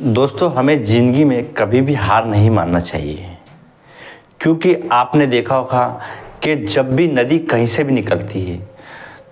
दोस्तों, हमें ज़िंदगी में कभी भी हार नहीं मानना चाहिए, क्योंकि आपने देखा होगा कि जब भी नदी कहीं से भी निकलती है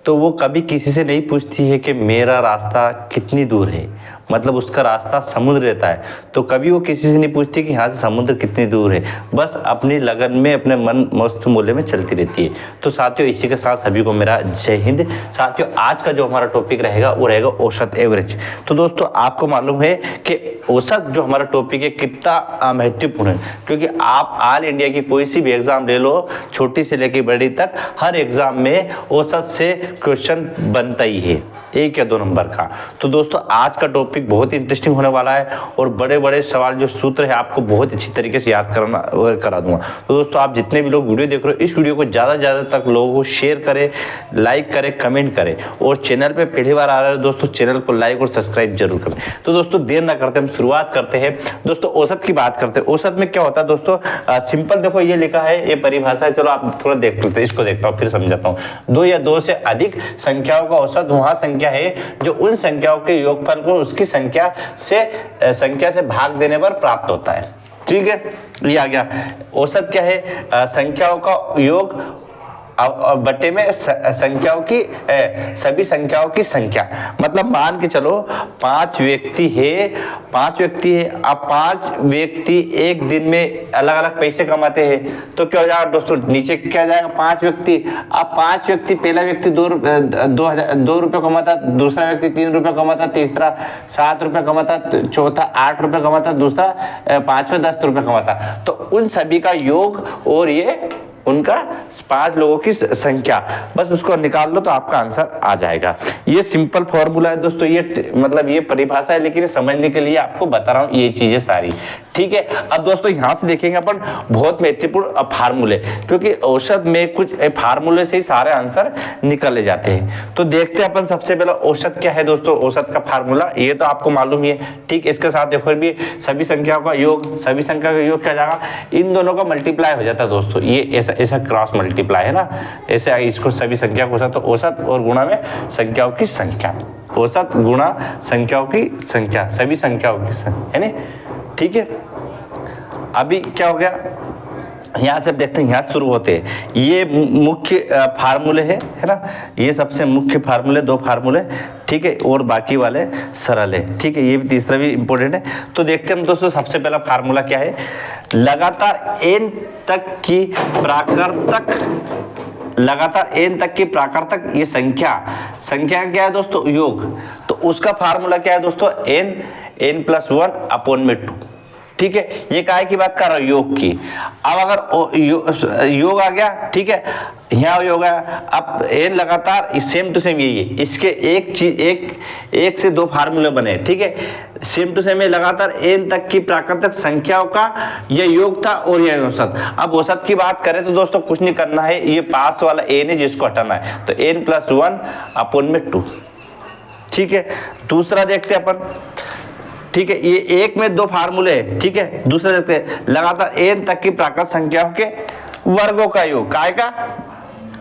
तो वो कभी किसी से नहीं पूछती है कि मेरा रास्ता कितनी दूर है। मतलब उसका रास्ता समुद्र रहता है, तो कभी वो किसी से नहीं पूछती कि यहाँ से समुद्र कितनी दूर है। बस अपनी लगन में, अपने मन मस्त मूल्य में चलती रहती है। तो साथियों, इसी के साथ सभी को मेरा जय हिंद। साथियों, आज का जो हमारा टॉपिक रहेगा वो रहेगा औसत, एवरेज। तो दोस्तों, आपको मालूम है कि औसत जो हमारा टॉपिक है कितना महत्वपूर्ण है, क्योंकि आप ऑल इंडिया की कोई सी भी एग्जाम ले लो, छोटी से लेकर बड़ी तक, हर एग्जाम में औसत से क्वेश्चन बनता ही है, 1 या 2 नंबर का। तो दोस्तों, आज का टॉपिक बहुत ही इंटरेस्टिंग होने वाला है और बड़े बड़े सवाल जो सूत्र है आपको बहुत अच्छी तरीके से याद करा दूंगा। तो दोस्तों, आप जितने भी लोग वीडियो देख रहे हो, इस वीडियो को ज़्यादा से ज़्यादा तक लोगों को शेयर करें, लाइक करें, कमेंट करें, और चैनल पे पहली बार आ रहे हो दोस्तों, चैनल को लाइक और सब्सक्राइब जरूर करें। तो दोस्तों, देर ना करते हम शुरुआत करते हैं। दोस्तों, औसत की बात करते हैं। औसत में क्या होता है दोस्तों? सिंपल देखो, ये लिखा है, ये परिभाषा है। चलो आप थोड़ा देख लेते हैं, इसको देखता हूँ फिर समझाता हूँ। 2 या 2 से अधिक संख्याओं का औसत वहाँ संख्या है जो उन संख्याओं के योगफल को उसकी संख्या से भाग देने पर प्राप्त होता है। ठीक है, ये आ गया। औसत क्या है? संख्याओं का योग बट्टे में संख्याओं की सभी संख्याओं की संख्या। मतलब मान के चलो 5 व्यक्ति है, 5 व्यक्ति है। अब 5 व्यक्ति एक दिन में अलग अलग पैसे कमाते हैं, तो क्या हो जाएगा दोस्तों? नीचे क्या जाएगा? 5 व्यक्ति। अब 5 व्यक्ति, पहला व्यक्ति 2 रुपये कमाता, दूसरा व्यक्ति 3 रुपये कमाता, तीसरा 7 रुपये कमाता, चौथा 8 रुपये कमाता, दूसरा 5वां 10 रुपये कमाता। तो उन सभी का योग और ये उनका 5 लोगों की संख्या, बस उसको निकाल लो तो आपका आंसर आ जाएगा। ये सिंपल फॉर्मूला है दोस्तों, ये मतलब ये परिभाषा है, लेकिन समझने के लिए आपको बता रहा हूँ ये चीजें सारी। ठीक है, अब दोस्तों यहाँ से देखेंगे अपन बहुत महत्वपूर्ण फार्मूले, क्योंकि औसत में कुछ फार्मूले से ही सारे आंसर निकले जाते हैं। तो देखते हैं अपन सबसे पहले औसत क्या है दोस्तों। औसत का फार्मूला ये तो आपको मालूम ही है। ठीक, इसके साथ देखो भी सभी संख्याओं का योग, सभी संख्या का योग क्या जाएगा? इन दोनों का मल्टीप्लाई हो जाता है दोस्तों। ये ऐसा क्रॉस मल्टीप्लाई है ना, ऐसे इसको सभी संख्या को तो औसत और गुणा में संख्याओं की संख्या, औसत गुणा संख्याओं की संख्या, सभी संख्याओं की संख्या, है ना? ठीक है, अभी क्या हो गया? यहाँ से देखते हैं, यहाँ शुरू होते हैं। ये मुख्य फार्मूले है ना, ये सबसे मुख्य फार्मूले, 2 फार्मूले। ठीक है, और बाकी वाले सरल है। ठीक है, ये भी तीसरा भी इंपॉर्टेंट है। तो देखते हैं हम दोस्तों, सबसे पहला फार्मूला क्या है? लगातार n तक की प्राकृतक ये संख्या क्या है दोस्तों? योग। तो उसका फार्मूला क्या है दोस्तों? n+1 अपॉन में 2। ठीक है, ये काय की बात कर रहा हूं? योग की। अब अगर योग आ गया, ठीक है, यहाँ योग आया, अब n लगातार सेम टू सेम यही है। इसके एक से 2 फार्मूले बने। ठीक है, सेम टू सेम लगातार n तक की प्राकृतिक संख्याओं का ये योग था और ये औसत। अब औसत की बात करें तो दोस्तों कुछ नहीं करना है, ये पास वाला n है जिसको हटाना है, तो n+1 अपॉन में 2। ठीक है, दूसरा देखते हैं अपन। ठीक है, ये एक में 2 फार्मूले है। ठीक है, दूसरा देखते हैं, लगातार n तक की प्राकृत संख्याओं के वर्गों का योग। काय का?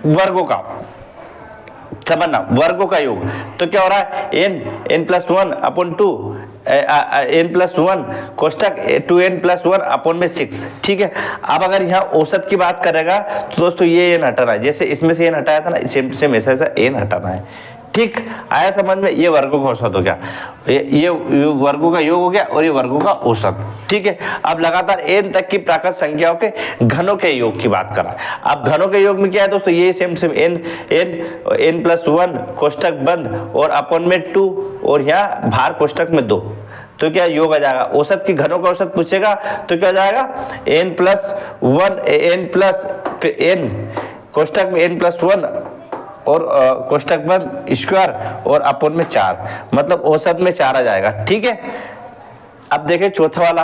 वर्गों का, समझना, वर्गों का योग। तो क्या हो रहा है? n+1 upon 2, n+1 कोष्टक 2n+1 upon में 6। ठीक है, अब अगर यहाँ औसत की बात करेगा तो दोस्तों ये n हटाना है, जैसे इसमें से n हटाया था ना, सेम टू सेम ऐसा n हटाना है। ठीक, आया समझ में? ये वर्गों का औसत हो गया, ये वर्गों का योग हो गया और ये वर्गों का औसत। ठीक है, अब लगातार n तक की प्राकृत संख्याओं के घनों के योग की बात करा। अब घनों के योग में क्या है दोस्तों? ये सेम n+1 कोष्टक बंद और अपॉन में 2 और यहाँ भार कोष्टक में 2। तो क्या योग आ जाएगा? औसत की घनों का औसत पूछेगा तो क्या जाएगा? n+1 कोष्टक में n+1 और कोष्टक बंद स्क्वायर और अपॉन में 4, मतलब औसत में 4 आ जाएगा। ठीक है, अब देखें चौथा वाला।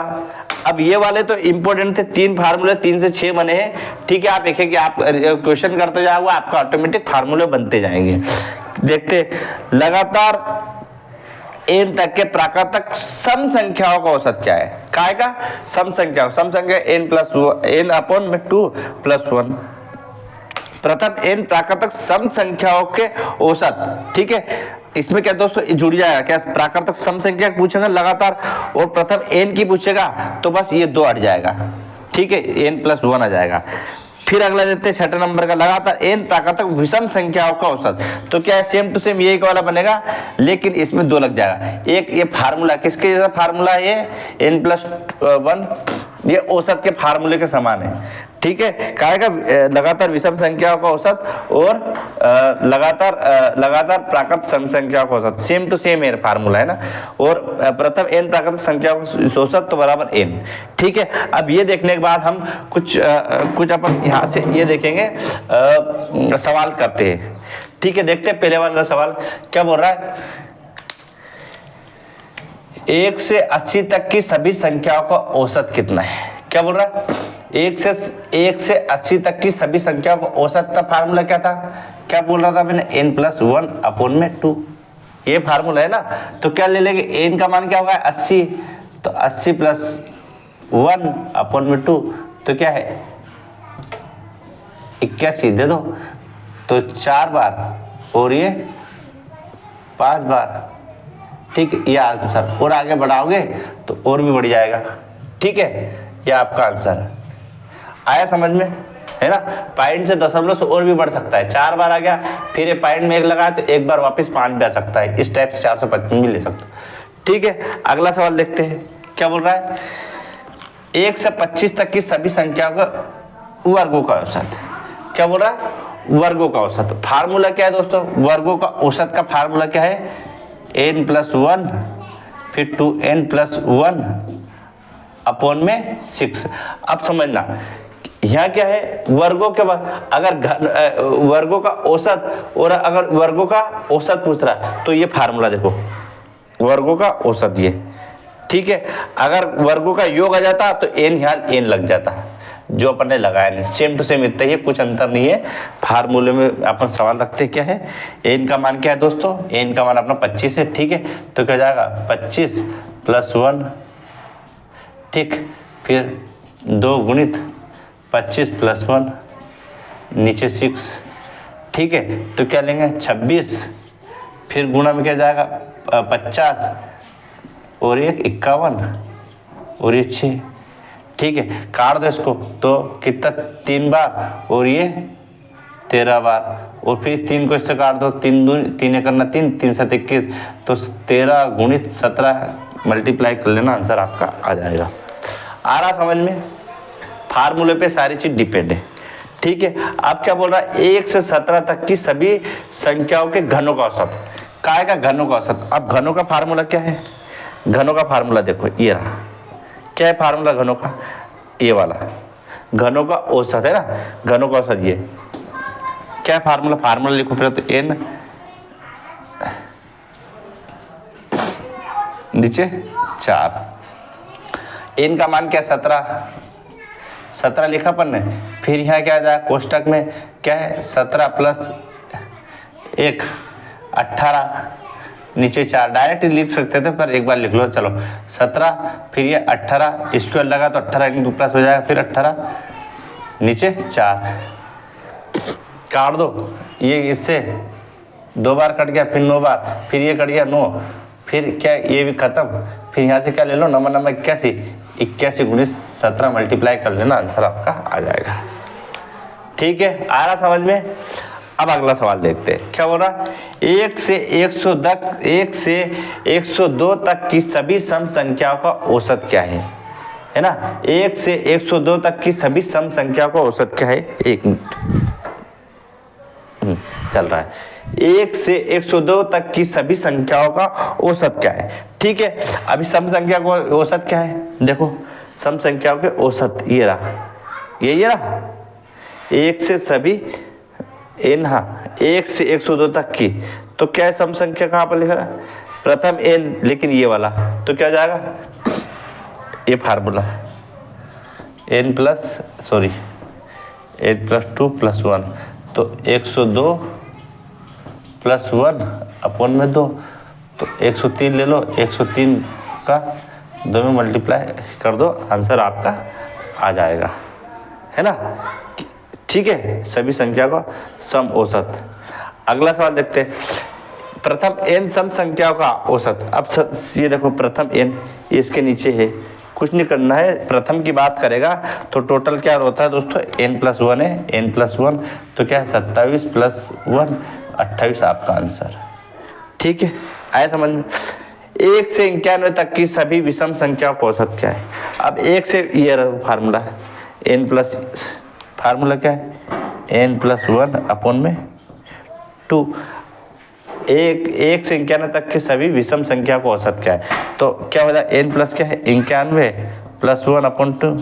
अब ये वाले तो इंपॉर्टेंट थे, 3 फार्मूले 3 से 6 बने हैं। ठीक है, आप देखें कि आप क्वेश्चन करते जाओगे आपका ऑटोमेटिक फार्मूले बनते जाएंगे। देखते, लगातार n तक के प्राकृतक सम संख्याओं का औसत क्या है? काय का? सम संख्या n अपॉन में 2+1। प्रथम n प्राकृतक सम संख्याओं के औसत। ठीक है, इसमें क्या दोस्तों जुड़ जाएगा, क्या प्राकृतिक सम संख्या पूछेगा लगातार और प्रथम n की पूछेगा तो बस ये 2 हट जाएगा, ठीक है, n+1 आ जाएगा। फिर अगला देते हैं 6 नंबर का, लगातार n प्राकृतिक विषम संख्याओं का औसत। तो क्या है, सेम टू सेम यही वाला बनेगा, लेकिन इसमें 2 लग जाएगा। एक ये फार्मूला किसके जैसा फार्मूला है, ये n+1, ये औसत के फार्मूले के समान है, ठीक है। कहेगा लगातार विषम संख्याओं का औसत और लगातार प्राकृतिक सम संख्याओं का औसत, सेम टू सेम है फार्मूला, है ना। और प्रथम n प्राकृतिक संख्याओं का औसत तो बराबर n, ठीक है। अब ये देखने के बाद हम कुछ अपन यहाँ से ये देखेंगे, सवाल करते हैं, ठीक है। देखते हैं पहले वाला सवाल क्या बोल रहा है। 1 से 80 तक की सभी संख्याओं का औसत कितना है, क्या बोल रहा है। 1 से 80 तक की सभी संख्याओं का औसत का फार्मूला क्या था, क्या बोल रहा था मैंने, n+1/2, ये फार्मूला है ना। तो क्या ले लेंगे, n का मान क्या होगा 80, तो 80 + 1/2 तो क्या है 81 दे दो, तो 4 बार और ये 5 बार, ठीक है, ये आंसर। और आगे बढ़ाओगे तो और भी बढ़ जाएगा, ठीक है, ये आपका आंसर है। आया समझ में, है ना। पॉइंट से दशमलव से और भी बढ़ सकता है, 4 बार आ गया, फिर ये पॉइंट में 1 लगाया तो एक बार वापस 5 भी आ सकता है, इस टाइप से 455 भी ले सकते हो, ठीक है। अगला सवाल देखते हैं क्या बोल रहा है। 1 से 25 तक की सभी संख्याओं का वर्गों का औसत, क्या बोल रहा है, वर्गों का औसत। फार्मूला क्या है दोस्तों, वर्गों का औसत का फार्मूला क्या है, n+1 फिर 2n+1 अपॉन में 6। अब समझना यहाँ क्या है, वर्गों के बाद अगर वर्गों का औसत और अगर वर्गों का औसत पूछ रहा है तो ये फार्मूला देखो, वर्गों का औसत ये, ठीक है। अगर वर्गों का योग आ जाता तो n यहाँ n लग जाता, जो अपन ने लगाया नहीं, सेम टू सेम इतना ही है, कुछ अंतर नहीं है। फार्मूले में अपन सवाल रखते हैं क्या है, n का मान क्या है दोस्तों, n का मान अपना 25 है, ठीक है। तो क्या जाएगा 25 + 1, ठीक, फिर 2 गुणित 25 + 1 नीचे 6, ठीक है। तो क्या लेंगे 26, फिर गुणा में क्या जाएगा 50 और ये 51 और ये 6, ठीक है। काट दो इसको तो कितना 3 बार और ये 13 बार, और फिर 3 को इससे काट दो, 3 एक करना 3, 3 7 21, तो 13 गुणित 17 मल्टीप्लाई कर लेना, आंसर आपका आ जाएगा। आ रहा समझ में, फार्मूले पे सारी चीज डिपेंड है, ठीक है। अब क्या बोल रहा है, 1 से 17 तक की सभी संख्याओं के घनों का औसत, काय का घनों का औसत। अब घनों का फार्मूला क्या है, घनों का फार्मूला देखो ये रहा, क्या है फार्मूला घनों का, ये वाला घनों का औसत है ना, घनों का औसत ये क्या है फार्मूला, फार्मूला लिखो फिर तो n नीचे 4, n का मान क्या 17 लिखा अपन ने, फिर यहाँ क्या आ जाए कोष्टक में क्या है 17 + 1 18 नीचे 4, डायरेक्ट लिख सकते थे पर एक बार लिख लो, चलो 17 फिर ये 18 स्क्वायर लगा तो 18 इंटू प्लस हो जाएगा, फिर 18 नीचे 4, काट दो, ये इससे 2 बार कट गया, फिर 9 बार, फिर ये कट गया 9, फिर क्या ये भी खत्म, फिर यहाँ से क्या ले लो नंबर 81, 81 × 17 मल्टीप्लाई कर लेना, आंसर आपका आ जाएगा, ठीक है। आ रहा समझ में। अब अगला सवाल देखते हैं क्या बोल रहा है, 1 से 102 तक की सभी सम संख्याओं का औसत क्या है ना। 1 से 102 तक की सभी सम संख्याओं का औसत क्या है, 1 मिनट चल रहा है। 1 से 102 तक की सभी संख्याओं का औसत क्या है, ठीक है। अभी सम संख्या का औसत क्या है, देखो सम संख्याओं के औसत ये रहा, ये रहा 1 से सभी n, हाँ 1 से 102 तक की, तो क्या है सम संख्या कहाँ पर लिख रहा है, प्रथम n, लेकिन ये वाला तो क्या जाएगा, ये फार्मूला n + 2 + 1, तो 102 + 1 अपॉन में 2, तो 103 ले लो, 103 का 2 में मल्टीप्लाई कर दो, आंसर आपका आ जाएगा, है ना, ठीक है। सभी संख्या का सम औसत। अगला सवाल देखते हैं, प्रथम n सम संख्याओं का औसत। अब ये देखो प्रथम n इसके नीचे है, कुछ नहीं करना है, प्रथम की बात करेगा तो टोटल क्या होता है दोस्तों, n+1 है, n+1 तो क्या है 27 + 1 28 आपका आंसर। ठीक है, आया समझ में। 1 से 91 तक की सभी विषम संख्याओं का औसत क्या है। अब 1 से ये फार्मूला है, फार्मूला क्या है, n+1/2। एक से 91 तक के सभी विषम संख्या को औसत क्या है, तो क्या हो जाएगा n प्लस क्या है 91 + 1/2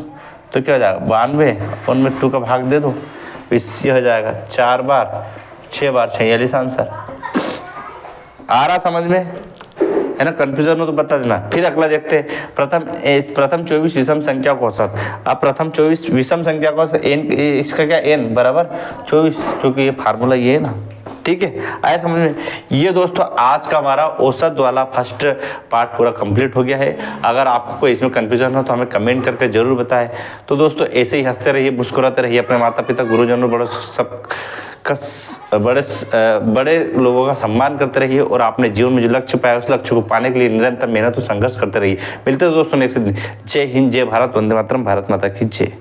तो क्या हो जाएगा 92 में 2 का भाग दे दो, इससे हो जाएगा 4 बार 6 बार 46 आंसर। आ रहा समझ में, है ना। कंफ्यूजन हो तो बता देना। फिर अगला देखते हैं, प्रथम 24 विषम संख्या को औसत। अब प्रथम 24 विषम संख्या को औसत n, इसका क्या n बराबर 24, क्योंकि ये फार्मूला ये है ना। ठीक है, आया समझ में। ये दोस्तों आज का हमारा औसत वाला फर्स्ट पार्ट पूरा कंप्लीट हो गया है। अगर आपको इसमें कंफ्यूजन हो तो हमें कमेंट करके जरूर बताएं। तो दोस्तों ऐसे ही हंसते रहिए, मुस्कुराते रहिए, अपने माता पिता गुरुजनों बड़ों सब बड़े लोगों का सम्मान करते रहिए और आपने जीवन में जो लक्ष्य पाया उस लक्ष्य को पाने के लिए निरंतर मेहनत और संघर्ष करते रहिए। मिलते हैं दोस्तों नेक्स्ट दिन। जय हिंद, जय भारत, वंदे मातरम, भारत माता की जय।